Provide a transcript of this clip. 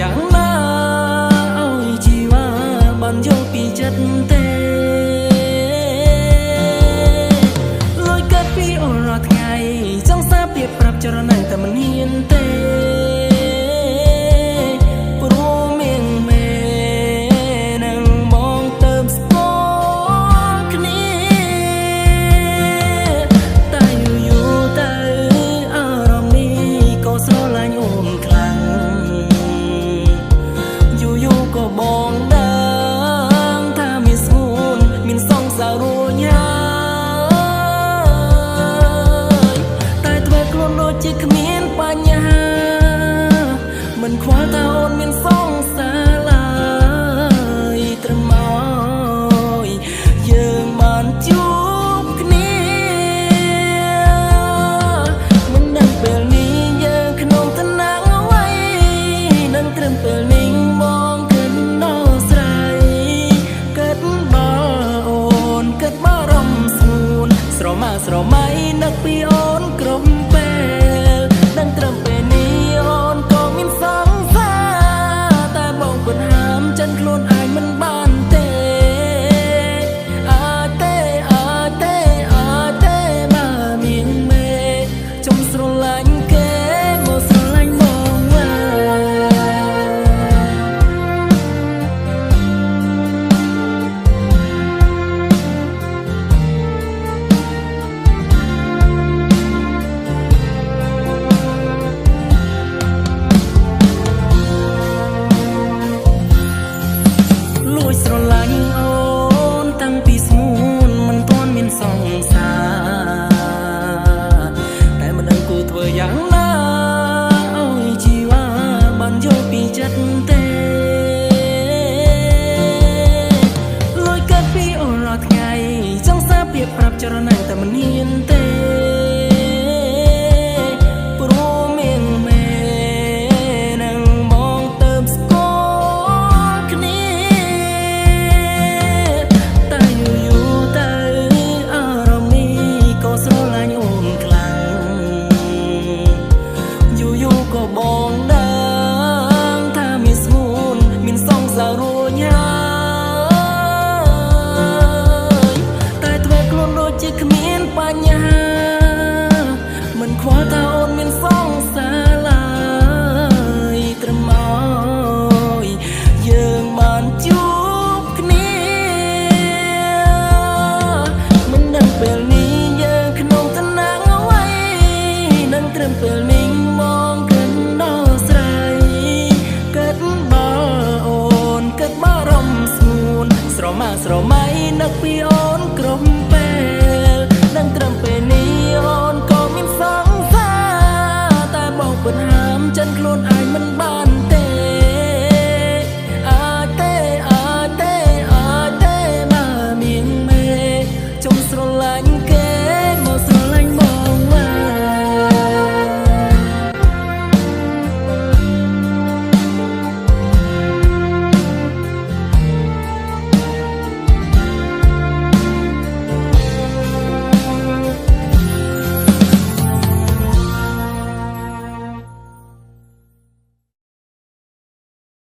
យ៉ាងណាឲ្យជីវ៉ាបានយកពីចិត្តទេលួចកាត់ពីអូនរាល់ថ្ងៃចង់សារពាក្យប្រាប់ចរណៃតែមិនហ៊ានទេព្រោះមានមេនឹងមកទៅស្គាល់គ្នាតែយូរទៅអារម្មណ៍នេះក៏ស្រឡាញ់អូនខ្លាំងយូរក៏បងដឹងថាមានស្ងួនមានសង្សាររួញហើយតែធ្វើខ្លួនដូចជាគ្មានបញ្ហាមិនខ្វល់តើ